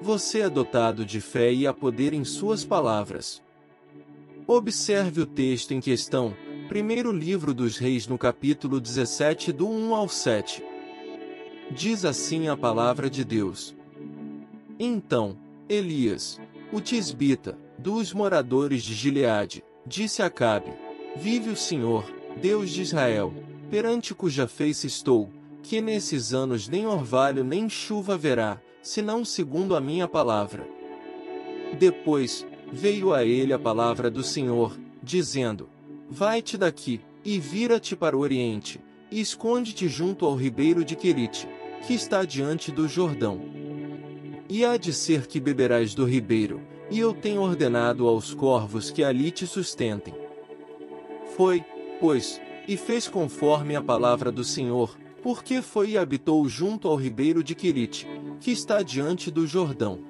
Você é dotado de fé e há poder em suas palavras. Observe o texto em questão, primeiro livro dos Reis no capítulo 17 do 1 ao 7. Diz assim a palavra de Deus. Então, Elias, o tisbita, dos moradores de Gileade, disse a Acabe: Vive o Senhor, Deus de Israel, perante cuja face estou, que nesses anos nem orvalho nem chuva haverá, senão segundo a minha palavra. Depois, veio a ele a palavra do Senhor, dizendo: Vai-te daqui, e vira-te para o oriente, e esconde-te junto ao ribeiro de Querite, que está diante do Jordão. E há de ser que beberás do ribeiro, e eu tenho ordenado aos corvos que ali te sustentem. Foi, pois, e fez conforme a palavra do Senhor, porque foi e habitou junto ao ribeiro de Querite, que está diante do Jordão.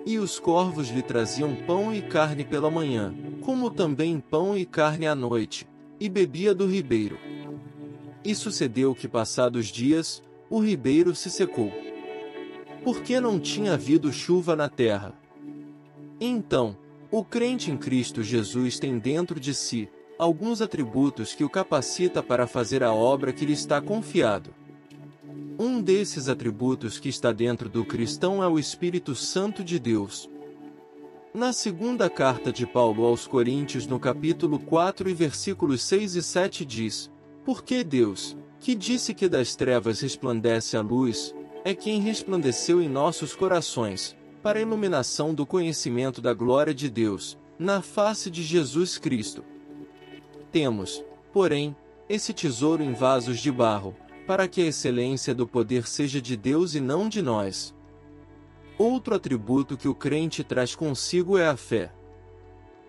E os corvos lhe traziam pão e carne pela manhã, como também pão e carne à noite, e bebia do ribeiro. E sucedeu que, passados dias, o ribeiro se secou, porque não tinha havido chuva na terra. Então, o crente em Cristo Jesus tem dentro de si alguns atributos que o capacita para fazer a obra que lhe está confiado. Um desses atributos que está dentro do cristão é o Espírito Santo de Deus. Na segunda carta de Paulo aos Coríntios, no capítulo 4 e versículos 6 e 7 diz: Porque Deus, que disse que das trevas resplandece a luz, é quem resplandeceu em nossos corações, para a iluminação do conhecimento da glória de Deus, na face de Jesus Cristo. Temos, porém, esse tesouro em vasos de barro, para que a excelência do poder seja de Deus e não de nós. Outro atributo que o crente traz consigo é a fé.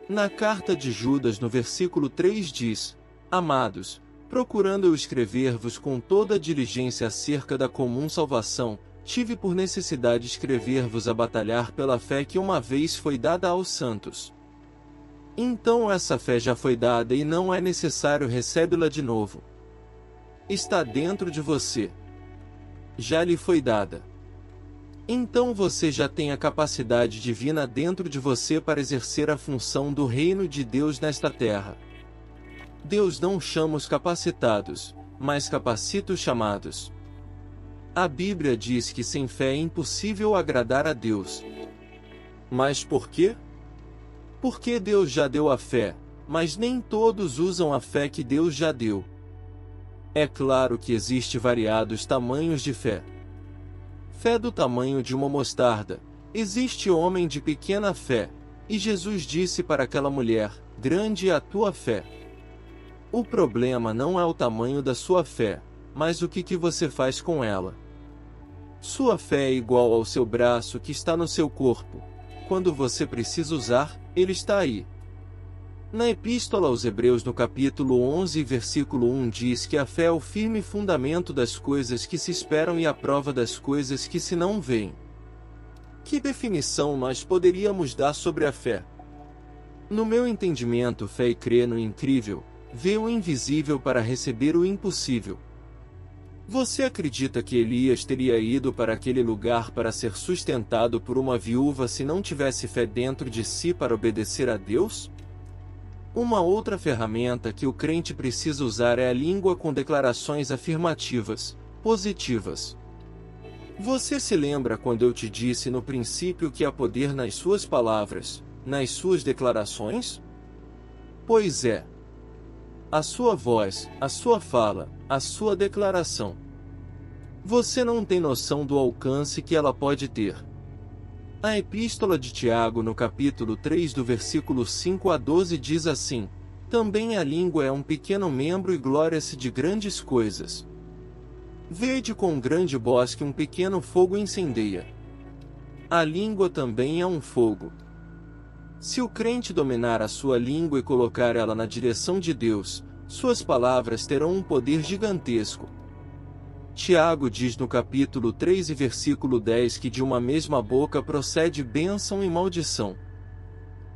Na carta de Judas, no versículo 3 diz: Amados, procurando eu escrever-vos com toda a diligência acerca da comum salvação, tive por necessidade escrever-vos a batalhar pela fé que uma vez foi dada aos santos. Então essa fé já foi dada e não é necessário recebê-la de novo. Está dentro de você. Já lhe foi dada. Então você já tem a capacidade divina dentro de você para exercer a função do reino de Deus nesta terra. Deus não chama os capacitados, mas capacita os chamados. A Bíblia diz que sem fé é impossível agradar a Deus. Mas por quê? Porque Deus já deu a fé, mas nem todos usam a fé que Deus já deu. É claro que existem variados tamanhos de fé. Fé do tamanho de uma mostarda. Existe homem de pequena fé, e Jesus disse para aquela mulher: Grande é a tua fé. O problema não é o tamanho da sua fé, mas o que você faz com ela. Sua fé é igual ao seu braço que está no seu corpo. Quando você precisa usar, ele está aí. Na Epístola aos Hebreus, no capítulo 11, versículo 1, diz que a fé é o firme fundamento das coisas que se esperam e a prova das coisas que se não veem. Que definição nós poderíamos dar sobre a fé? No meu entendimento, fé é crer no incrível, ver o invisível para receber o impossível. Você acredita que Elias teria ido para aquele lugar para ser sustentado por uma viúva se não tivesse fé dentro de si para obedecer a Deus? Uma outra ferramenta que o crente precisa usar é a língua com declarações afirmativas, positivas. Você se lembra quando eu te disse no princípio que há poder nas suas palavras, nas suas declarações? Pois é. A sua voz, a sua fala, a sua declaração. Você não tem noção do alcance que ela pode ter. A Epístola de Tiago, no capítulo 3, do versículo 5 a 12, diz assim: Também a língua é um pequeno membro e glória-se de grandes coisas. Vede com um grande bosque um pequeno fogo incendeia. A língua também é um fogo. Se o crente dominar a sua língua e colocar ela na direção de Deus, suas palavras terão um poder gigantesco. Tiago diz no capítulo 3 e versículo 10 que de uma mesma boca procede bênção e maldição.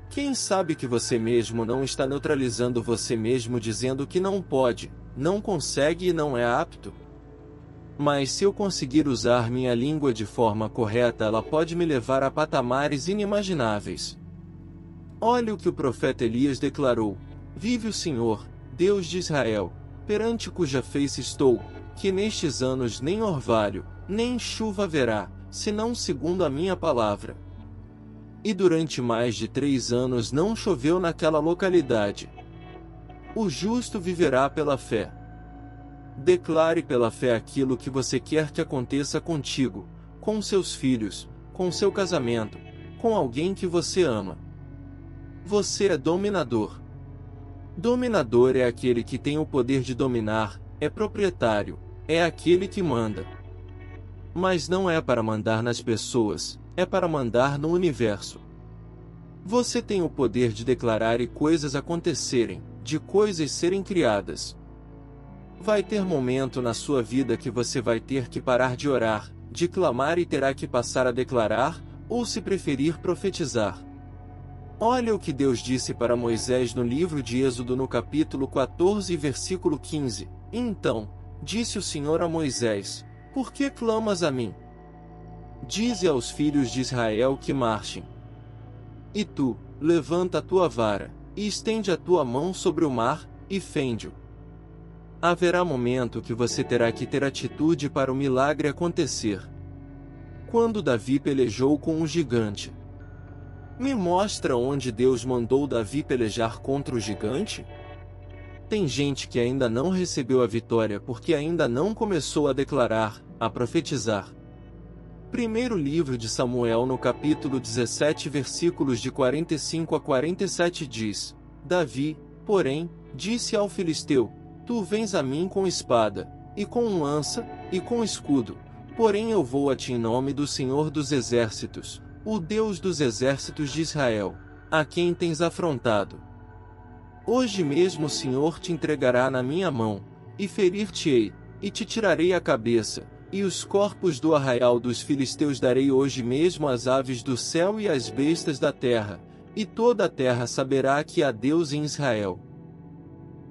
Quem sabe que você mesmo não está neutralizando você mesmo dizendo que não pode, não consegue e não é apto? Mas se eu conseguir usar minha língua de forma correta, ela pode me levar a patamares inimagináveis. Olha o que o profeta Elias declarou: vive o Senhor, Deus de Israel, perante cuja face estou, que nestes anos nem orvalho, nem chuva haverá, senão segundo a minha palavra. E durante mais de 3 anos não choveu naquela localidade. O justo viverá pela fé. Declare pela fé aquilo que você quer que aconteça contigo, com seus filhos, com seu casamento, com alguém que você ama. Você é dominador. Dominador é aquele que tem o poder de dominar, é proprietário, é aquele que manda. Mas não é para mandar nas pessoas, é para mandar no universo. Você tem o poder de declarar e coisas acontecerem, de coisas serem criadas. Vai ter momento na sua vida que você vai ter que parar de orar, de clamar e terá que passar a declarar, ou se preferir profetizar. Olha o que Deus disse para Moisés no livro de Êxodo no capítulo 14 versículo 15. Então, disse o Senhor a Moisés: por que clamas a mim? Dize aos filhos de Israel que marchem. E tu, levanta a tua vara, e estende a tua mão sobre o mar, e fende-o. Haverá momento que você terá que ter atitude para o milagre acontecer. Quando Davi pelejou com um gigante. Me mostra onde Deus mandou Davi pelejar contra o gigante? Tem gente que ainda não recebeu a vitória porque ainda não começou a declarar, a profetizar. Primeiro livro de Samuel no capítulo 17 versículos de 45 a 47 diz: Davi, porém, disse ao filisteu: tu vens a mim com espada, e com lança, e com escudo, porém eu vou a ti em nome do Senhor dos Exércitos, o Deus dos Exércitos de Israel, a quem tens afrontado. Hoje mesmo o Senhor te entregará na minha mão, e ferir-te-ei, e te tirarei a cabeça, e os corpos do arraial dos filisteus darei hoje mesmo às aves do céu e às bestas da terra, e toda a terra saberá que há Deus em Israel.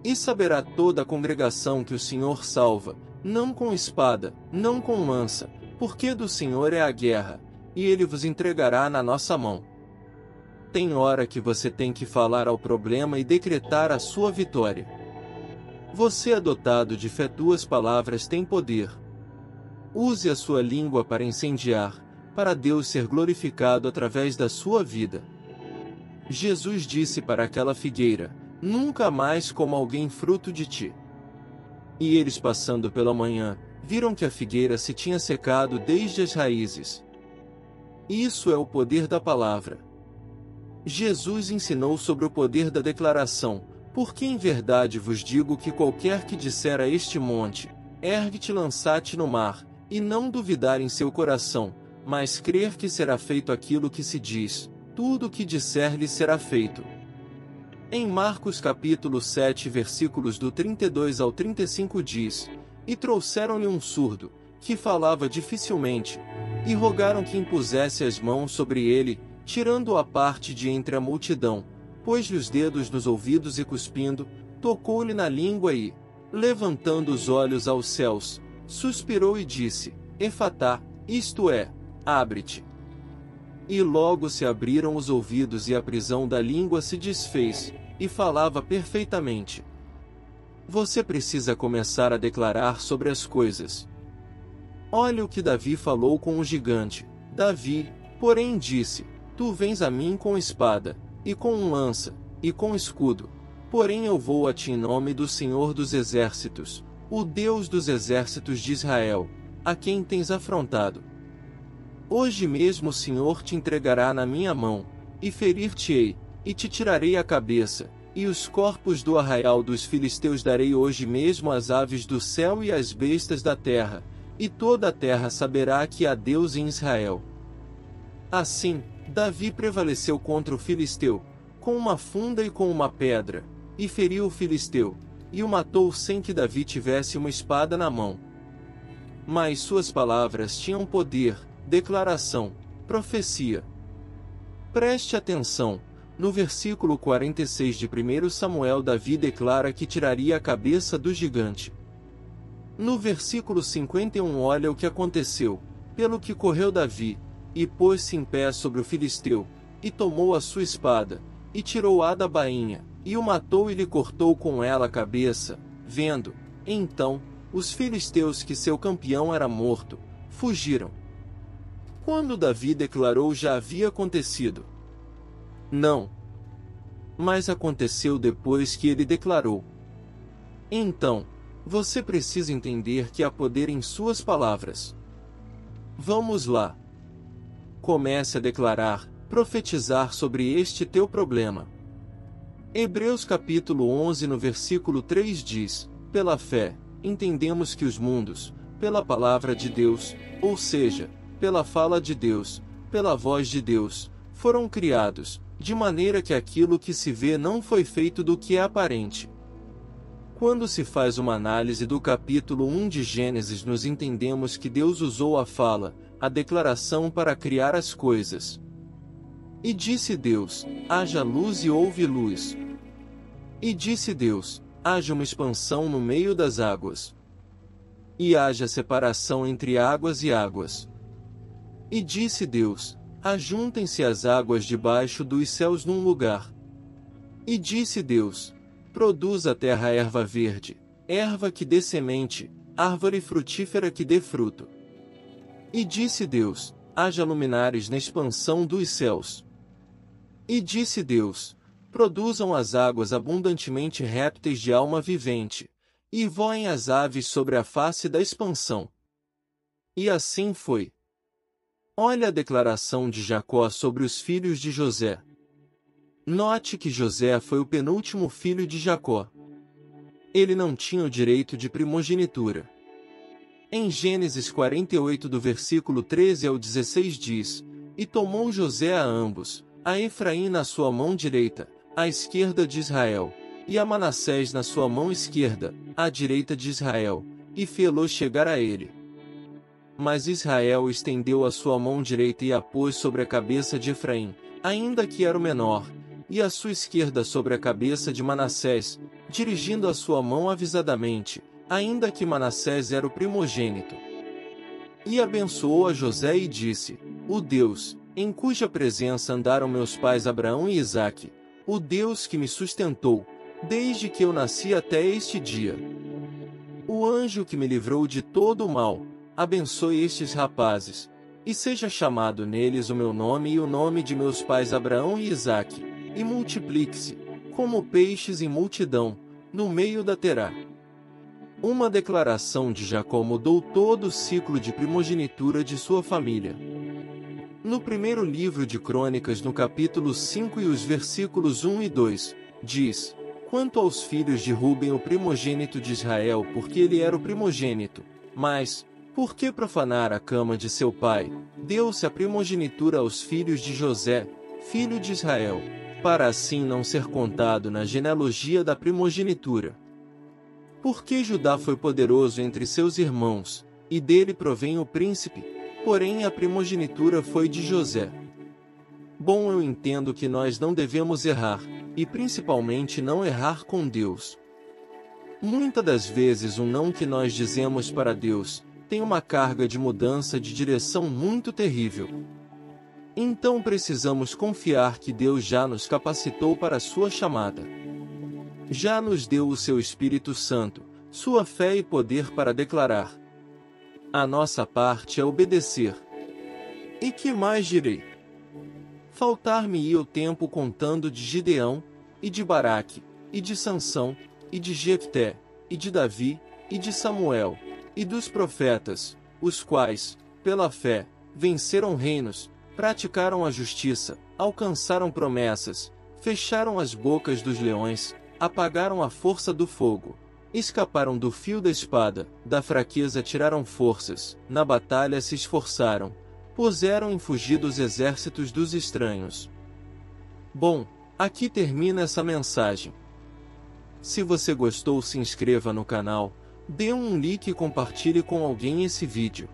E saberá toda a congregação que o Senhor salva, não com espada, não com lança, porque do Senhor é a guerra, e Ele vos entregará na nossa mão. Tem hora que você tem que falar ao problema e decretar a sua vitória. Você é dotado de fé, tuas palavras têm poder. Use a sua língua para incendiar, para Deus ser glorificado através da sua vida. Jesus disse para aquela figueira: nunca mais coma alguém fruto de ti. E eles, passando pela manhã, viram que a figueira se tinha secado desde as raízes. Isso é o poder da palavra. Jesus ensinou sobre o poder da declaração: porque em verdade vos digo que qualquer que disser a este monte, ergue-te e lança-te no mar, e não duvidar em seu coração, mas crer que será feito aquilo que se diz, tudo o que disser lhe será feito. Em Marcos capítulo 7 versículos do 32 ao 35 diz: e trouxeram-lhe um surdo, que falava dificilmente, e rogaram que impusesse as mãos sobre ele, tirando-o à parte de entre a multidão, pôs-lhe os dedos nos ouvidos e cuspindo, tocou-lhe na língua e, levantando os olhos aos céus, suspirou e disse: Efatá, isto é, abre-te. E logo se abriram os ouvidos e a prisão da língua se desfez, e falava perfeitamente. Você precisa começar a declarar sobre as coisas. Olha o que Davi falou com o gigante. Davi, porém, disse: tu vens a mim com espada, e com lança, e com escudo, porém eu vou a ti em nome do Senhor dos Exércitos, o Deus dos Exércitos de Israel, a quem tens afrontado. Hoje mesmo o Senhor te entregará na minha mão, e ferir-te-ei, e te tirarei a cabeça, e os corpos do arraial dos filisteus darei hoje mesmo às aves do céu e às bestas da terra, e toda a terra saberá que há Deus em Israel. Assim, Davi prevaleceu contra o filisteu, com uma funda e com uma pedra, e feriu o filisteu, e o matou sem que Davi tivesse uma espada na mão. Mas suas palavras tinham poder, declaração, profecia. Preste atenção, no versículo 46 de 1 Samuel, Davi declara que tiraria a cabeça do gigante. No versículo 51 olha o que aconteceu, pelo que correu Davi, e pôs-se em pé sobre o filisteu, e tomou a sua espada, e tirou-a da bainha, e o matou e lhe cortou com ela a cabeça, vendo, então, os filisteus que seu campeão era morto, fugiram. Quando Davi declarou já havia acontecido. Não. Mas aconteceu depois que ele declarou. Então, você precisa entender que há poder em suas palavras. Vamos lá. Comece a declarar, profetizar sobre este teu problema. Hebreus capítulo 11 no versículo 3 diz, pela fé, entendemos que os mundos, pela palavra de Deus, ou seja, pela fala de Deus, pela voz de Deus, foram criados, de maneira que aquilo que se vê não foi feito do que é aparente. Quando se faz uma análise do capítulo 1 de Gênesis, nos entendemos que Deus usou a fala, a declaração para criar as coisas. E disse Deus, haja luz e houve luz. E disse Deus, haja uma expansão no meio das águas. E haja separação entre águas e águas. E disse Deus, ajuntem-se as águas debaixo dos céus num lugar. E disse Deus, produz a terra erva verde, erva que dê semente, árvore frutífera que dê fruto. E disse Deus, haja luminares na expansão dos céus. E disse Deus, produzam as águas abundantemente répteis de alma vivente, e voem as aves sobre a face da expansão. E assim foi. Olha a declaração de Jacó sobre os filhos de José. Note que José foi o penúltimo filho de Jacó. Ele não tinha o direito de primogenitura. Em Gênesis 48 do versículo 13 ao 16 diz, e tomou José a ambos, a Efraim na sua mão direita, à esquerda de Israel, e a Manassés na sua mão esquerda, à direita de Israel, e fê-lo chegar a ele. Mas Israel estendeu a sua mão direita e a pôs sobre a cabeça de Efraim, ainda que era o menor, e a sua esquerda sobre a cabeça de Manassés, dirigindo a sua mão avisadamente, ainda que Manassés era o primogênito. E abençoou a José e disse, o Deus, em cuja presença andaram meus pais Abraão e Isaque, o Deus que me sustentou, desde que eu nasci até este dia. O anjo que me livrou de todo o mal, abençoe estes rapazes, e seja chamado neles o meu nome e o nome de meus pais Abraão e Isaque, e multiplique-se, como peixes em multidão, no meio da terra. Uma declaração de Jacó mudou todo o ciclo de primogenitura de sua família. No primeiro livro de Crônicas, no capítulo 5 e os versículos 1 e 2, diz, quanto aos filhos de Ruben o primogênito de Israel, porque ele era o primogênito, mas, por que profanar a cama de seu pai, deu-se a primogenitura aos filhos de José, filho de Israel, para assim não ser contado na genealogia da primogenitura. Porque Judá foi poderoso entre seus irmãos, e dele provém o príncipe, porém a primogenitura foi de José. Bom, eu entendo que nós não devemos errar, e principalmente não errar com Deus. Muitas das vezes o não que nós dizemos para Deus tem uma carga de mudança de direção muito terrível. Então precisamos confiar que Deus já nos capacitou para a sua chamada. Já nos deu o seu Espírito Santo, sua fé e poder para declarar. A nossa parte é obedecer. E que mais direi? Faltar-me-ia o tempo contando de Gideão, e de Baraque, e de Sansão, e de Jefté, e de Davi, e de Samuel, e dos profetas, os quais, pela fé, venceram reinos, praticaram a justiça, alcançaram promessas, fecharam as bocas dos leões, apagaram a força do fogo, escaparam do fio da espada, da fraqueza tiraram forças, na batalha se esforçaram, puseram em fugir os exércitos dos estranhos. Bom, aqui termina essa mensagem. Se você gostou, se inscreva no canal, dê um like e compartilhe com alguém esse vídeo.